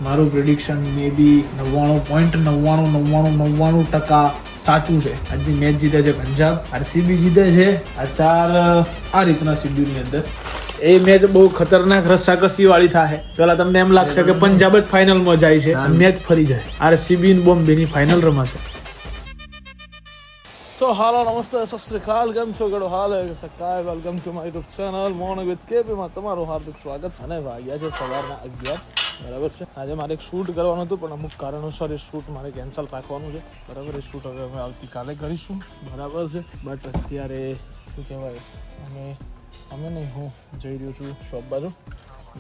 મારું પ્રેડિક્શન મે બી 99.9999% સાચું છે. આજની મેચ જીતે છે પંજાબ, આરસીબી જીતે છે. આ ચાર આ રીતના શેડ્યુલની અંદર એ મેચ બહુ ખતરનાક રસ્સાકસી વાળી થાય. પેલા તમને એમ લાગશે કે પંજાબ જ ફાઇનલમાં જાય છે, મેચ ફરી જાય. આરસીબી ને બોમ્બેની ફાઇનલ રમાશે. સો હાલો નમસ્તે સત શ્રી અકાલ, કેમ છો? ગડો હાલ સકાય. Welcome to my YouTube channel morning with KP માં તમારું હાર્દિક સ્વાગત છે. અને વાગ્યા છે સવારના 11, બરાબર છે. આજે મારે એક શૂટ કરવાનું હતું પણ અમુક કારણોસર એ શૂટ મારે કેન્સલ રાખવાનું છે, બરાબર. એ શૂટ હવે અમે આવતીકાલે કરીશું, બરાબર છે. બટ અત્યારે શું કહેવાય, અમે નહીં, હું જઈ રહ્યો છું શોપ બાજુ,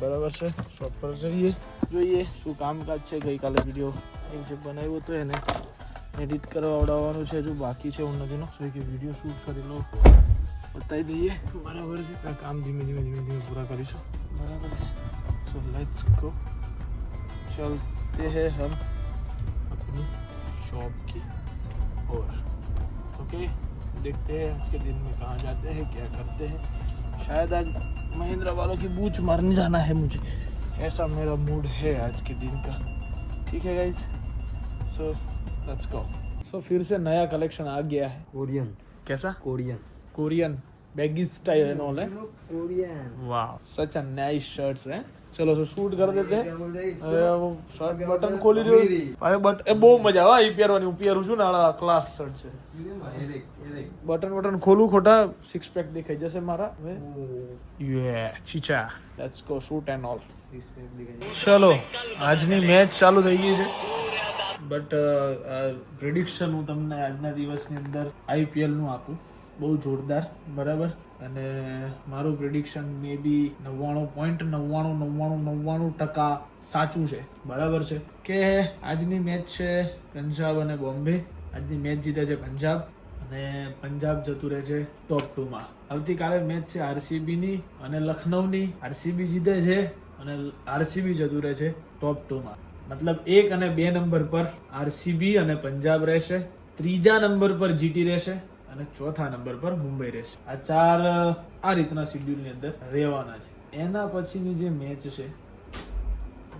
બરાબર છે. શોપ પર જોઈએ શું કામકાજ છે. ગઈકાલે વિડીયો જે બનાવ્યો હતો એને એડિટ કરવા આવડાવવાનું છે, હજુ બાકી છે. હું નદીનો કે વિડીયો શૂટ કરી લો, બતાવી દઈએ, બરાબર છે. આ કામ ધીમે ધીમે પૂરા કરીશું, બરાબર છે. સો લેટ્સ ગો, चलते हैं हम अपनी शॉप की ओर. ओके, देखते हैं आज के दिन में कहाँ जाते हैं, क्या करते हैं. शायद आज महिंद्रा वालों की बूच मारने जाना है मुझे, ऐसा मेरा मूड है आज के दिन का. ठीक है गाइज, सो लेट्स गो. सो फिर से नया कलेक्शन आ गया है. कोरियन. कैसा? Korean baggy style and all है. कोरियन. वाह, सच अ नाइस शर्ट्स है. चलो सो शूट कर देते हैं. अरे वो शर्ट बटन खोली રહ્યો. અરે બટ એ બહુ મજા આવે એ પહેરવાની. હું પહેરું છું ને, આ ક્લાસ શર્ટ છે. બટન ખોલું, ખોટા સિક્સ પેક દેખાઈ જશે મારા. હવે યે ચીચા, let's go shoot and all. ચલો આજની મેચ ચાલુ થઈ ગઈ છે. બટ પ્રેડિક્શન હું તમને આજના દિવસની અંદર આઈપીએલ નું આપું, બહુ જોરદાર, બરાબર. અને મારું પ્રેડિક્શન મે બી 99.9999% સાચું છે, બરાબર છે. કે આજની મેચ છે પંજાબ અને બોમ્બે. આજની મેચ જીતે છે પંજાબ અને પંજાબ જતું રહે છે ટોપ 2માં. આવતીકાલે મેચ છે આરસીબીની અને લખનઉની. આરસીબી જીતે છે અને આરસીબી જતું રહે છે ટોપ 2માં. મતલબ 1 અને 2 નંબર પર આરસીબી અને પંજાબ રહેશે, ત્રીજા નંબર પર જીટી રહેશે અને ચોથા નંબર પર મુંબઈ રહેશે. આ ચાર આ રીતના શેડ્યુલની અંદર રહેવાના છે. એના પછીની જે મેચ છે,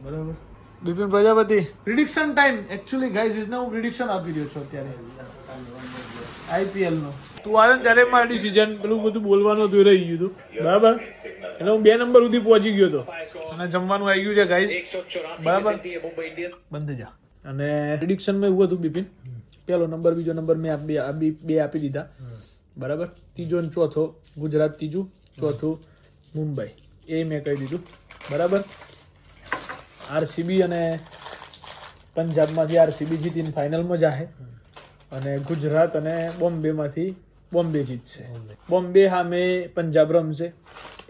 બરાબર. Bipin Prajapati, prediction time. Actually guys is હું પ્રિડિક્શન આપી રહ્યો છું અત્યારે આઈપીએલ નો. તું આવે ને ત્યારે મારી સીઝન પેલું બધું બોલવાનું હતું, રહી ગયું હતું, બરાબર. એટલે હું 2 નંબર સુધી પહોંચી ગયો હતો અને જમવાનું આવી ગયું છે ગાઈઝ, બરાબર. બંધ થઈ જા. અને પ્રિડિક્શનમાં એવું હતું બિપિન, પહેલો નંબર, બીજો નંબર મેં બે આપી દીધા, બરાબર. ત્રીજો ને ચોથો ગુજરાત, ત્રીજું ચોથું મુંબઈ, એ મેં કહી દીધું, બરાબર. આરસીબી અને પંજાબમાંથી આરસીબી જીતીને ફાઇનલમાં જાહે અને ગુજરાત અને બોમ્બેમાંથી બોમ્બે જીતશે. બોમ્બે સામે પંજાબ રમશે.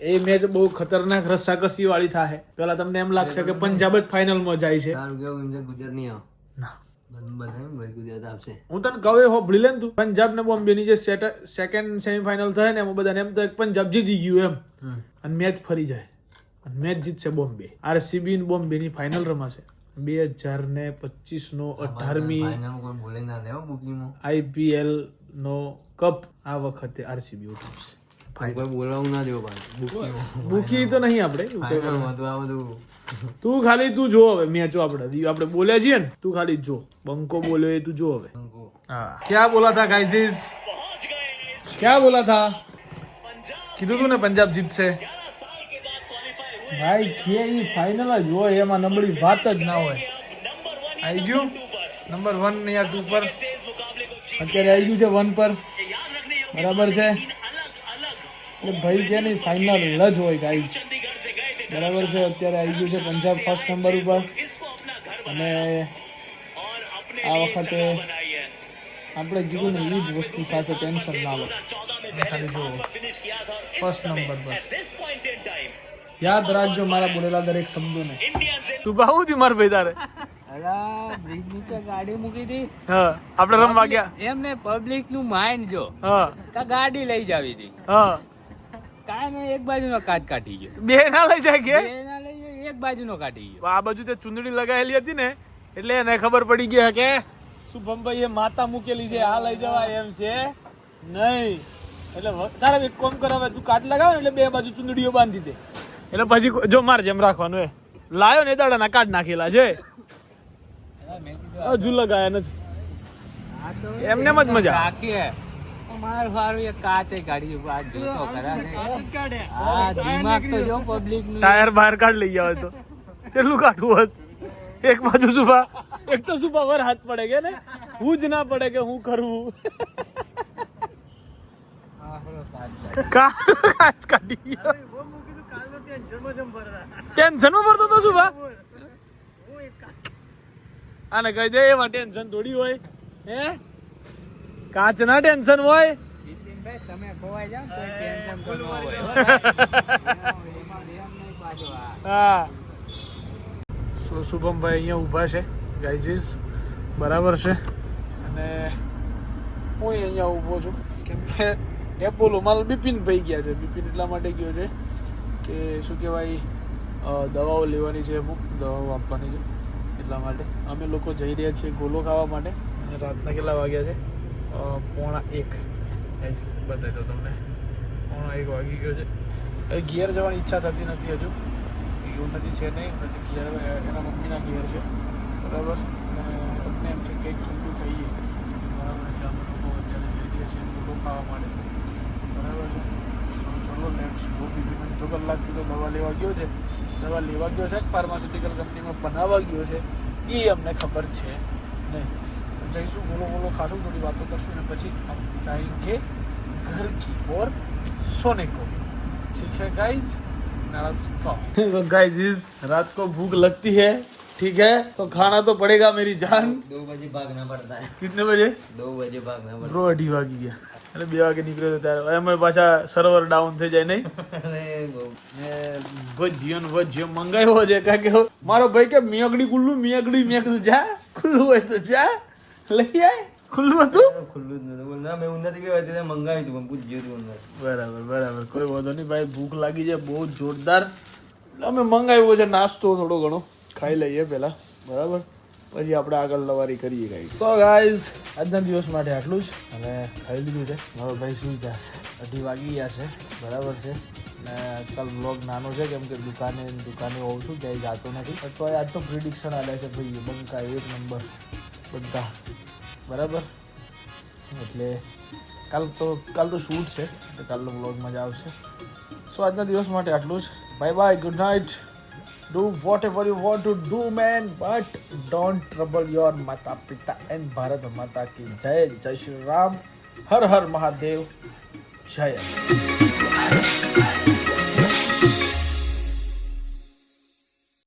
એ મેચ બહુ ખતરનાક રસ્સાકસી વાળી થાય. પેલા તમને એમ લાગશે કે પંજાબ જ ફાઇનલમાં જાય છે. ગુજરાત નહીં ના, ગુજરાત આપશે. હું તને કહે હોભળી લે ને તું. પંજાબ ને બોમ્બેની જે સેકન્ડ સેમીફાઇનલ થાય ને, એમાં બધાને એમ તો પંજાબ જીતી ગયું એમ, અને મેચ ફરી જાય અને મેચ જીતશે બોમ્બે. આરસીબી ને બોમ્બેની ફાઇનલ રમાશે 2025 નો 18મી આઈપીએલ નો કપ. આ વખતે આરસીબી ઉઠાવશે. બોલવાનું ના દેવો બુકી તો નહીં આપણે. તું ખાલી તું જો હવે મેચો આપણે બોલ્યા છીએ ને, તું ખાલી જો. બંકો બોલ્યો એ તું જો હવે. हाँ, क्या बोला था गाइस? क्या बोला था? કીધું તું ને પંજાબ જીતશે. ભાઈ કે ફાઇનલ જ હોય, એમાં નબળી વાત જ ના હોય. આવી ગયું નંબર 1 યા 2 પર, અત્યારે આવી ગયું છે 1 પર, બરાબર છે. એટલે ભાઈ કે નહીં, ફાઇનલ જ હોય ગાઈઝ, બરાબર છે. અત્યારે આવી ગયું છે પંજાબ ફર્સ્ટ નંબર ઉપર અને આ વખતે આપણે કીધું ને એ જ વસ્તુ થશે, ટેન્શન ના લો. ખાલી જો ફર્સ્ટ નંબર પર યાદ રાખજો મારા બોલેલા દરેક શબ્દોને. તું બહુ હતી માર ભાઈ તારે. અલા બ્રિજ નીચે ગાડી મૂકી હતી. હા, આપણે રમવા ગયા. એમને પબ્લિક નું માઇન્ડ જો. હા, કા ગાડી લઈ જાવી હતી. હા, કાંઈ ને એક બાજુનો કાચ કાઢી ગયો. બે ના લઈ જાય કે બે ના લઈ ગયો, એક બાજુનો કાઢી ગયો. આ બાજુ તે ચુંદડી લગાવેલી હતી ને, એટલે એને ખબર પડી ગઈ કે શુભમભાઈ એ માતા મૂકેલી છે, આ લઈ જવાય એમ છે નહીં. એટલે તારે એક કોમ કરાવે, તું કાચ લગાવે ને એટલે બે બાજુ ચુંદડીઓ બાંધી દે, એટલે પછી જો માર જેમ રાખવાનું. લાયો ને દાડાના કાઢ નાખેલા છે હજુ લગાયા નથી એમને જ મજા રાખીએ મારું સારું એક કાચે કાઢી આ જોતો ખરા ને હા દિમાગ તો જો પબ્લિક નું ટાયર બહાર કાઢ લઈ આવે તો કેટલું કાઢવું હોત એક બાજુ સુભા એક તો સુભા વર હાથ પડે કે ને હું જ ના પડે કે હું કરવું કાચ કાઢી ટેન્શન માં પડતો તો સુભા આને કહી દે એમાં ટેન્શન થોડી હોય હે કાચ ના ટેન્શન હોય જીતીનભાઈ તમે ખોવાઈ જાવ તો ટેન્શન તો ન હોય હા સો શુભમભાઈ અહીંયા ઊભા છે ગાઈઝીસ બરાબર છે અને હું અહીંયા ઊભો છું કેમ કે એપોલોમાં બિપિનભાઈ ગયા છે બિપિન એટલા માટે ગયો છે કે શું કહેવાય દવાઓ લેવાની છે અમુક દવાઓ આપવાની છે એટલા માટે અમે લોકો જઈ રહ્યા છીએ ગોલો ખાવા માટે અને રાતના કેટલા વાગ્યા છે 1:45 બતાવી દો તમને 1:45 વાગી ગયો છે હવે ઘેર જવાની ઈચ્છા થતી નથી હજુ એવું નથી છે નહીં નથી ઘેર એના મમ્મીના ઘેર છે બરાબર અને અમને એમ છે કંઈક ઠંડુ ખાઈએ બરાબર એટલે અમે લોકો અત્યારે જઈ રહ્યા છીએ ગોલો ખાવા માટે બરાબર છે ચલો લેટ્સ ગો બીબી અડધો કલાકથી તો દવા લેવા ગયો છે દવા લેવા ગયો છે ફાર્માસ્યુટિકલ કંપનીમાં બનાવવા ગયો છે એ અમને ખબર છે નહીં જઈશું બોલો બોલો ખાશું થોડી વાતો કરશું ને પછી हम जाएंगे घर की ओर सोने को ठीक है गाइस तो गाइस रात को भूख लगती है ठीक है तो खाना तो पड़ेगा मेरी जान 2 बजे भागना पड़ता है कितने बजे 2 बजे भागना पड़ता બ્રો 2:30 વાગી ગયા એટલે 2 વાગે નીકળ્યો તો ત્યારે એમાં પાછા સર્વર ડાઉન થઈ જાય નહીં है अरे ભજીયો મંગાવ્યો છે કારણ કે મારો ભાઈ કે મિયાગડી ખુલ્લું મિયાગડી મેં કીધું જા ખુલ્લું હોય તો જા લઈ આય ખુલ્લું હતું ખુલ્લું જ નતું બોલ ના મેં ઉન્નતિ ગયો તે મંગાવ્યું હતું પણ પૂછ્યું હતું ઉન્નતિ બરાબર કોઈ વાંધો નહીં ભાઈ ભૂખ લાગી છે બહુ જોરદાર એટલે અમે મંગાવ્યો છે નાસ્તો થોડો ઘણો ખાઈ લઈએ પહેલા બરાબર પછી આપણે આગળ લવારી કરીએ ગાઈસ સો ગાઈસ આજના દિવસ માટે આટલું જ અને ખાઈ લીધું છે મારો ભાઈ સુઈ જશે 2:30 વાગી ગયા છે બરાબર છે અને આજકાલ બ્લોગ નાનો છે કેમ કે દુકાને હોઉં છું ક્યાંય જાતો નથી તો આજ તો પ્રિડિક્શન આલે છે ભાઈ બંકા 1 નંબર બધા બરાબર એટલે કાલ તો શૂટ છે તો કાલનો બ્લોગ મજા આવશે સો આજના દિવસ માટે આટલું જ bye bye good night do whatever you want to do man but don't trouble your mata pita and Bharat Mata ki jai jai Shri Ram har har Mahadev jai